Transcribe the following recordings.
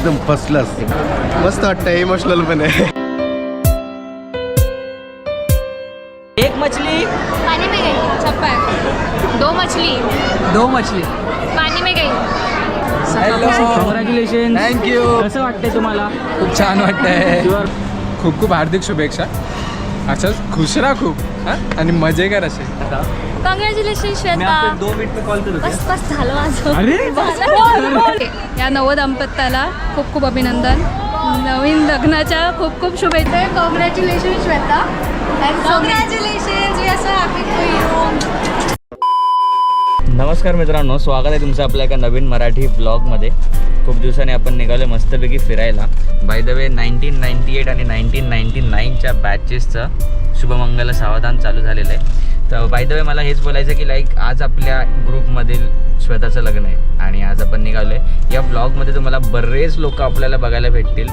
एकदम first class. मस्त वाटतं, इमोशनल पण आहे. एक मछली पानी में गई. छप्पन. दो मछली पानी में गई. कॉंग्रॅच्युलेशन. थँक्यू. कसं वाटतंय तुम्हाला? खूप छान वाटतंय. युअर खूप खूप हार्दिक शुभेच्छा. असंच खुश राहा खूप आणि मजे कर असे. कॉंग्रॅच्युलेशन श्वेता. 2 मिनिट कॉल करू. बस झालं माझं. अरे या नवदंपत्याला खूप खूप अभिनंदन. नवीन लग्नाच्या खूप खूप शुभेच्छा. Congratulation Shweta. Congratulation. We are so happy for you. नमस्कार मित्रांनो, स्वागत आहे तुमचं आपल्या एका नवीन मराठी ब्लॉगमध्ये. खूप दिवसांनी आपण निघालो मस्तपैकी फिरायला. बाय द वे 1998 आणि 1999च्या बॅचेसचं शुभमंगल सावधान चालू झालेलं आहे. तर बाय द वे मला हेच बोलायचं की आज आपल्या ग्रुपमधील श्वेताचं लग्न आहे आणि आज आपण निघालो आहे. या ब्लॉगमध्ये तुम्हाला बरेच लोक आपल्याला बघायला भेटतील.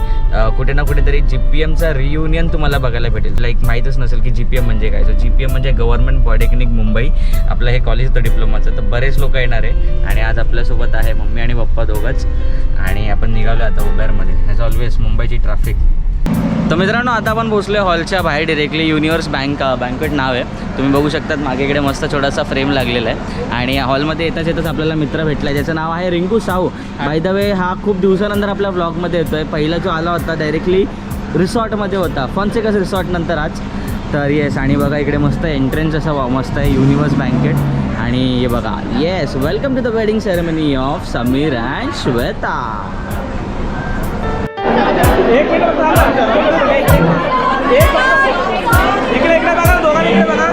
कुठे ना कुठेतरी GPMचा रियुनियन तुम्हाला बघायला भेटेल. माहीतच नसेल की GPM म्हणजे काय. सो GPM म्हणजे गव्हर्नमेंट पॉलिटेक्निक मुंबई. आपलं हे कॉलेज होतं डिप्लोमाचं. तर बरेच लोक येणार आहे आणि आज आपल्यासोबत आहे मम्मी आणि पप्पा दोघंच. आणि आपण निघालो आता उबेरमध्ये. ॲज ऑलवेज मुंबईची ट्रॅफिक. तर मित्रांनो, आता आपण पोहोचलो आहे हॉलच्या बाहेर. डिरेक्टली युनिव्हर्स बँकेट नाव आहे. तुम्ही बघू शकतात मागे इकडे मस्त छोटासा फ्रेम लागलेला आहे. आणि हॉलमध्ये येताच आपल्याला मित्र भेटला आहे ज्याचं नाव आहे रिंकू साहू. बाय द वे हा खूप दिवसानंतर आपल्या ब्लॉगमध्ये येतो आहे. पहिला जो आला होता डायरेक्टली रिसॉर्टमध्ये होता, फॉन्सेकास रिसॉर्ट नंतर आज. तर येस, आणि बघा इकडे मस्त एंट्रन्स असा मस्त आहे युनिव्हर्स बँकेट. आणि हे बघा, yes, welcome to the wedding ceremony of Sameer and Shweta. एक मिनिट इकडे बघा, दोघांनी इकडे बघा.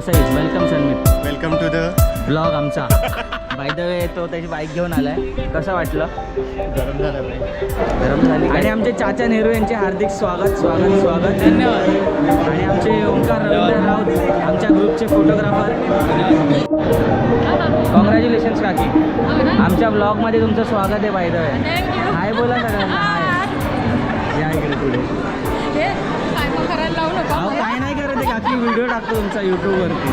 Welcome Sanmit. Welcome to the blog आमचा. बाय द वे तो त्याची बाईक घेऊन आलाय. कसं वाटलं? गरम झालं गरम झाली. आणि आमचे चाचा नेहरू यांचे हार्दिक स्वागत. धन्यवाद. आणि आमचे ओंकार रवींद्र राऊत आमच्या ग्रुपचे फोटोग्राफर. कॉंग्रॅच्युलेशन्स काकी. आमच्या ब्लॉगमध्ये तुमचं स्वागत आहे. बाय द वे हाय बोला सगळ्यांना. हाय. या इकडे पुढे. काय नाही करत आहे काकी, व्हिडिओ टाकतो तुमचा यूट्यूबवरती.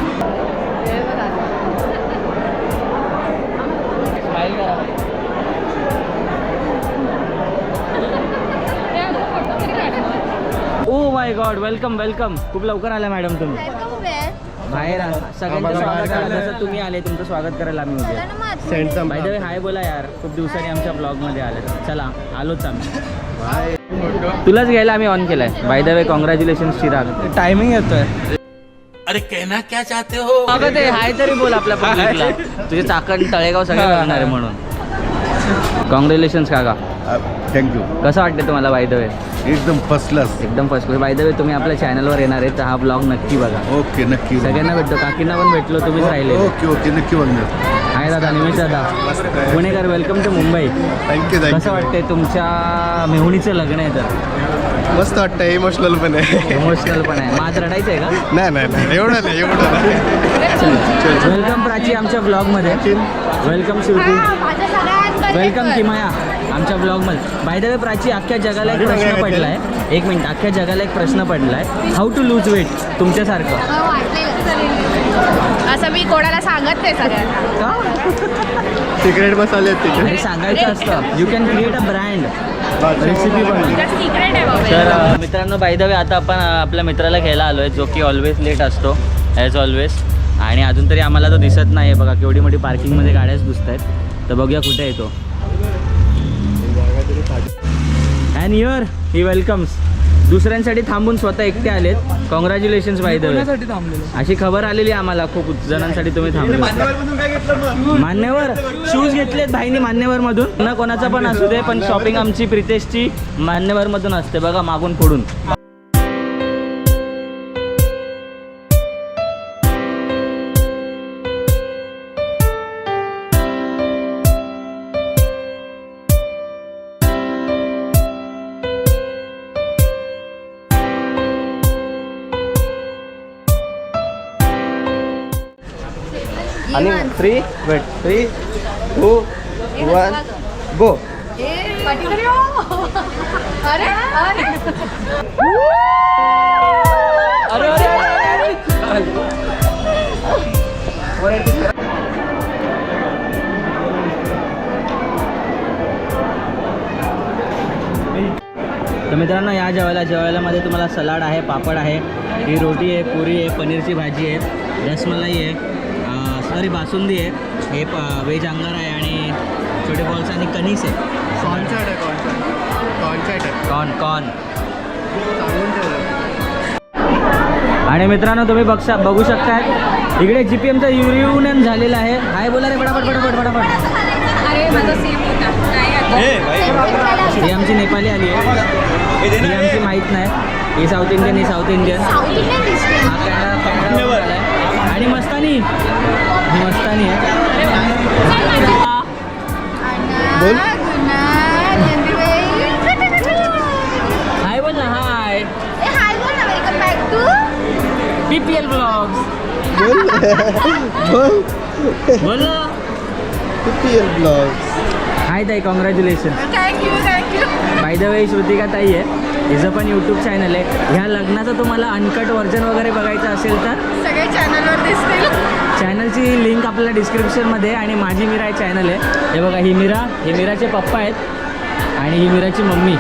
Oh my God, welcome. खूप लवकर आला मॅडम तुम्ही. बाहेर सगळ्यांचं स्वागत करा जसं तुम्ही आले. तुमचं स्वागत करायला आम्ही उद्या. बाय द वे हाय बोला यार. खूप दिवसांनी आमच्या ब्लॉगमध्ये आले. चला आलोच आम्ही. तुलाच घ्यायला आम्ही ऑन केलाय. Bye the way congratulations Chirag. Timing येतोय. अरे कहना क्या चाहते हो? स्वागत आहे. हाय तरी बोल आपल्या पब्लिकला. तुझे चाकण तळेगाव सगळे बघणार आहे म्हणून. कॉंग्रॅच्युलेशन्स काका. थँक्यू. कसं वाटतं तुम्हाला? बाय द वे एकदम फर्स्ट क्लास. एकदम फर्स्ट. बाय द वे तुम्ही आपल्या चॅनलवर येणार आहे तर हा ब्लॉग नक्की बघा. ओके, नक्की. सगळ्यांना भेटतो. काकींना पण भेटलो, तुम्हीच राहिले. ओके, नक्की बघणार. हाय दादा, निमेश दादा, पुणेकर. Welcome to Mumbai. थँक्यू. कसं वाटतंय तुमच्या मेहुणीचं लग्न आहे तर? मस्त वाटतं, इमोशनल पण आहे. इमोशनल पण आहे. माझं रडायचं आहे का? नाही, एवढं नाही. वेलकम प्राची आमच्या ब्लॉगमध्ये. वेलकम शिवती. वेलकम किमया आमच्या ब्लॉगमध्ये. बाय द वे प्राची, अख्ख्या जगाला एक प्रश्न पडला आहे एक मिनिट, अख्ख्या जगाला एक प्रश्न पडलाय, हाऊ टू लूज वेट तुमच्यासारखं. असं मी कोणाला सांगत नाही सगळ्यांना. सिक्रेट मसाले आहेत तिथे. आणि सांगायचं असतं, you can create a brand recipe बनवून. सिक्रेट आहे बाबा. तर मित्रांनो, बाय द वे आता आपण आपल्या मित्राला घ्यायला आलो आहे, जो की ऑलवेज लेट असतो ॲज ऑलवेज. आणि अजून तरी आम्हाला तो दिसत नाही आहे. बघा केवढी मोठी पार्किंगमध्ये गाड्याच दिसत आहेत. तर बघूया कुठे येतो. And here he welcomes. दुसऱ्यांसाठी थांबून स्वतः एकटे आलेत. कॉंग्रॅच्युलेशन्स बाय द वे. अशी खबर आलेली आम्हाला, खूप जणांसाठी तुम्ही थांबले. मान्यवर शूज घेतलेत भाईनी मान्यवरमधून. ना कोणाचा पण असू दे, पण शॉपिंग आमची प्रितेशची मान्यवरमधून असते. बघा मागून पुढून. आणि 3 2 1 गो. अरे अरे तर मित्रांनो, या जेवायलामध्ये तुम्हाला सलाड आहे, पापड आहे, ही रोटी आहे, पुरी आहे, पनीरची भाजी आहे, रसमलाई आहे, सॉरी बासुंदी आहे, हे व्हेज अंगार आहे आणि छोटे बॉल्स आणि कणीस आहे. कॉर्नचाट आहे. कॉर्नचाट आहे. कॉर्न. सांगून ठेवलं. आणि मित्रांनो, तुम्ही बघू शकता इकडे GPMचं रियुनियन झालेलं आहे. हाय बोला रे, फटाफट. अरे माझा सेम होता. ही आमची नेपाली आली आहे, ही आमची माहीत नाही. ही साऊथ इंडियन, ही साऊथ इंडियन. हा कॅनडा आहे. आणि मस्तानी, ही मस्तानी आहे. बोल. हाय बोल ना. Hi PPL blogs. बोल ना. PPL blogs. हाय ताई, congratulation. Thank you. By the way Shrutika ताई आहे, हिचं पण यूट्यूब चॅनल आहे. ह्या लग्नाचं तुम्हाला अनकट व्हर्जन वगैरे बघायचं असेल तर सगळे चॅनलवर दिसतील. चॅनलची लिंक आपल्याला डिस्क्रिप्शनमध्ये आहे. आणि माझी मीरा चॅनल आहे. हे बघा, ही मीराचे पप्पा आहेत आणि ही मीराची मम्मी.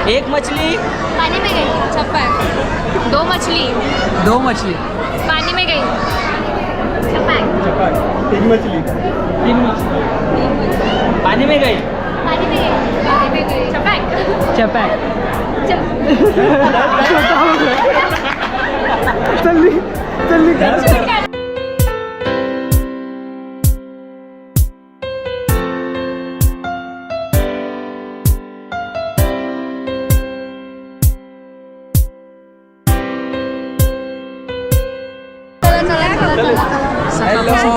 एक मछली पानी में गई. छप्पन. 2 मछली. 2 मछली. पानी में गई. छप्पन. 3 मछली. 3 मछली. पानी में गई. पानी में गई. छप्पन. चपॅक. चल्ली.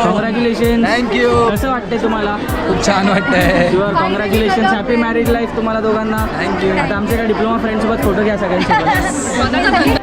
कॉंग्रॅच्युलेशन. थँक्यू. कसं वाटतंय तुम्हाला? खूप छान वाटतंय. Your congratulation. Happy married life तुम्हाला दोघांना. थँक्यू. आता आमच्या डिप्लोमा फ्रेंड्ससोबत फोटो घ्या सगळ्यांसोबत.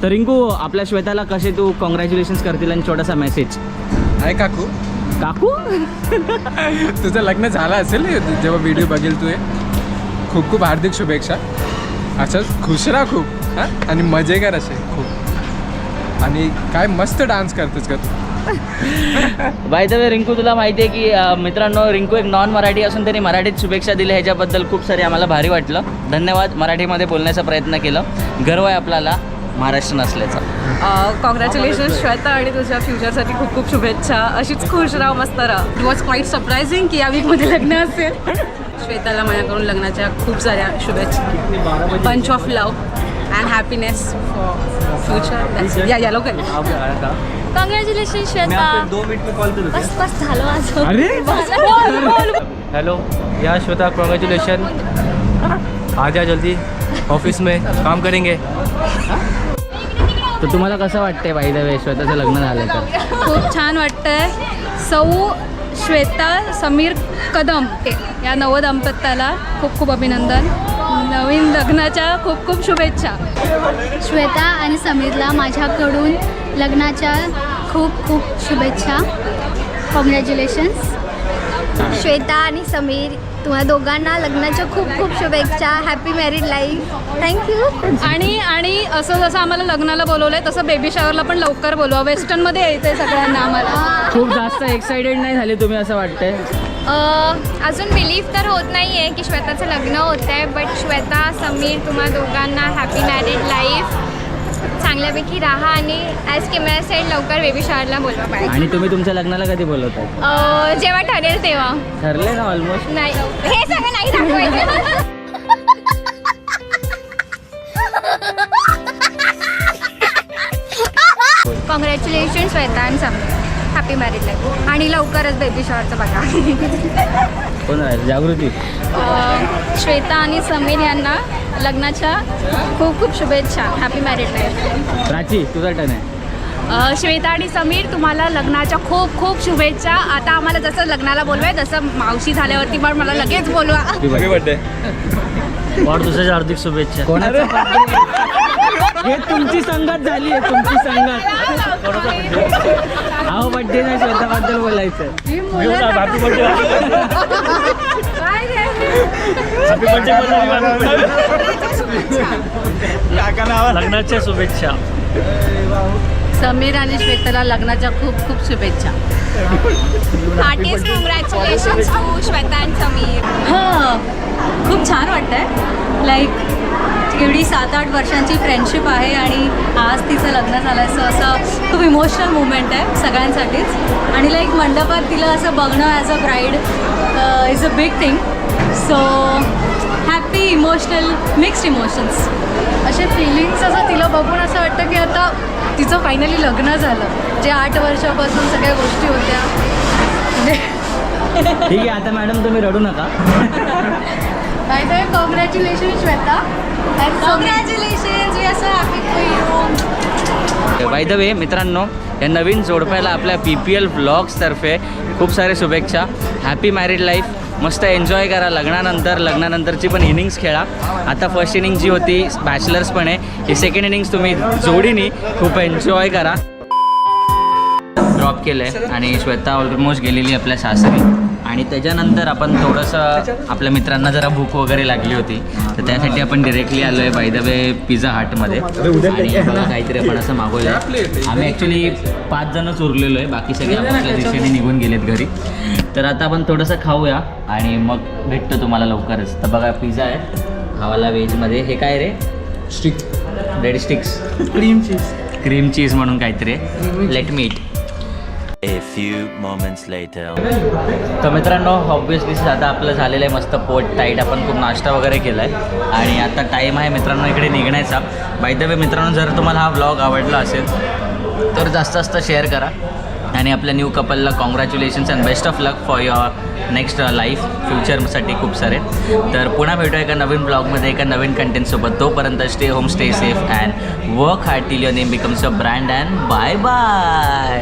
तर रिंकू आपल्या श्वेताला कसे तू कॉंग्रॅच्युलेशन्स करतील आणि छोटासा मेसेज. आहे काकू, काकू तुझं लग्न झालं असेल जेव्हा व्हिडिओ बघेल तू हे. खूप खूप हार्दिक शुभेच्छा. असंच खुश राहा खूप हां, आणि मजे कर असे खूप. आणि काय मस्त डान्स करतेस का तू. बाय द वे रिंकू, तुला माहिती आहे की मित्रांनो, रिंकू एक नॉन मराठी असून त्यांनी मराठीत शुभेच्छा दिल्या. ह्याच्याबद्दल खूप सारे आम्हाला भारी वाटलं. धन्यवाद. मराठीमध्ये बोलण्याचा प्रयत्न केलं. गर्व आहे आपल्याला महाराष्ट्र असल्याचा. कॉंग्रॅच्युलेशन श्वेता, आणि तुझ्या फ्युचरसाठी खूप खूप शुभेच्छा. अशीच खुश राहा, मस्त राहा. इट वॉज क्वाईट सरप्रायझिंग की या वीकमध्ये लग्न असेल. श्वेताला माझ्याकडून लग्नाच्या खूप साऱ्या शुभेच्छा. Bunch of love and happiness for future. या लवकर. कॉंग्रॅच्युलेशन श्वेता. 2 मिनिट में कॉल करू. बस झालं आज. अरे हेलो या श्वेता, कॉन्ग्रेचुलेशन. आ जा जल्दी, ऑफिस में काम करेंगे. तर तुम्हाला कसं वाटतंय बाय द वे श्वेताचं लग्न झालं तर? खूप छान वाटतंय. सौ श्वेता समीर कदम या नवदंपत्याला खूप खूप अभिनंदन. नवीन लग्नाच्या खूप खूप शुभेच्छा. श्वेता आणि समीरला माझ्याकडून लग्नाच्या खूप खूप शुभेच्छा. कॉंग्रॅच्युलेशन्स. श्वेता आणि समीर, तुम्हा दोघांना लग्नाच्या खूप खूप शुभेच्छा. Happy married life. थँक्यू. आणि असं जसं आम्हाला लग्नाला बोलवलंय तसं बेबी शॉवरला पण लवकर बोलवा. वेस्टर्नमध्ये यायचंय सगळ्यांना आम्हाला. खूप जास्त एक्साइटेड नाही झाले तुम्ही असं वाटतंय? अजून बिलीव्ह तर होत नाही आहे की श्वेताचं लग्न होतं आहे, बट श्वेता समीर तुम्हा दोघांना हॅपी मॅरिड लाईफ. चांगल्यापैकी राहा आणि ॲज कॅमेरा साईड लवकर बेबी शॉवरला बोलवा पाहिजे. आणि तुम्ही तुमच्या लग्नाला कधी बोलवताय? जेव्हा ठरेल तेव्हा. ठरले ना ऑलमोस्ट? नाही, हे सगळं नाही दाखवायचं. कॉंग्रॅच्युलेशन श्वेता आणि समीर. Happy married life. आणि लवकरच बेबी शॉवरचं बघा. कोण आहे? जागृती. श्वेता आणि समीर यांना लग्नाच्या खूप खूप शुभेच्छा. Happy married life. प्राची, तुझा टर्न आहे. श्वेता आणि समीर, तुम्हाला लग्नाच्या खूप खूप शुभेच्छा. आता आम्हाला जसं लग्नाला बोलवाय तसं मावशी झाल्यावरती पण मला लगेच बोलवा. वाढदिवसाच्या हार्दिक शुभेच्छा. कोणाचा? हे तुमची संगत झाली आहे, तुमची संगत. अहो बड्डे नाही, श्वेताबद्दल बोलायचं. Happy birthday. Happy birthday. लग्नाच्या शुभेच्छा. समीर आणि श्वेताला लग्नाच्या खूप खूप शुभेच्छा. Heartiest congratulations to Shweta and Sameer. हां, खूप छान वाटतंय. लाईक एवढी 7-8 वर्षांची फ्रेंडशिप आहे आणि आज तिचं लग्न झालं असं खूप इमोशनल मुवमेंट आहे सगळ्यांसाठीच. आणि लाईक मंडपात तिला असं बघणं as a bride is a big thing. So happy, emotional, mixed emotions असे फिलिंग्स. असं तिला बघून असं वाटतं की आता तिचं फायनली लग्न झालं. जे 8 वर्षापासून सगळ्या गोष्टी होत्या. ठीक आहे, आता मॅडम तुम्ही रडू नका. By the way, congratulation Shweta. Congratulations. We are so happy for you. By the way मित्रांनो, या नवीन जोडप्याला आपल्या PPL व्लॉग्सतर्फे खूप सारे शुभेच्छा. Happy married life. मस्त एन्जॉय करा लग्नानंतरची पण इनिंग्स खेळा. आता फर्स्ट इनिंग जी होती बॅचलर्स पण आहे, ही सेकंड इनिंग्स तुम्ही जोडीनी खूप एन्जॉय करा. ड्रॉप केलं आहे आणि श्वेता ऑलमोस्ट गेलेली आपल्या सासरी. आणि त्याच्यानंतर आपण थोडंसं आपल्या मित्रांना जरा भूक वगैरे लागली होती, तर त्यासाठी आपण डिरेक्टली आलो आहे बाय द वे पिझ्झा हटमध्ये. आणि बघा काहीतरी आपण असं मागवलं आहे. आम्ही ॲक्च्युली 5 जणच उरलेलो आहे, बाकी सगळे आपापल्या दिशेने निघून गेलेत घरी. तर आता आपण थोडंसं खाऊया आणि मग भेटतो तुम्हाला लवकरच. तर बघा पिझ्झा आहे हवाला व्हेजमध्ये. हे काय रे? Stick. Red sticks. Cream cheese म्हणून काहीतरी आहे. Let me eat. A few moments later. तर मित्रांनो, ऑब्विसली आता आपलं झालेलं आहे मस्त पोट टाईट. आपण खूप नाश्ता वगैरे केला आहे आणि आता टाईम आहे मित्रांनो इकडे निघण्याचा. बाय द वे मित्रांनो, जर तुम्हाला हा व्लॉग आवडला असेल तर जास्त शेअर करा. आणि आपल्या न्यू कपलला congratulations and best of luck for your next life, फ्युचरसाठी खूप सारे. तर पुन्हा भेटूया एका नवीन ब्लॉगमध्ये एका नवीन कंटेंटसोबत. तोपर्यंत stay home, stay safe and work hard till your name becomes a brand. And bye bye.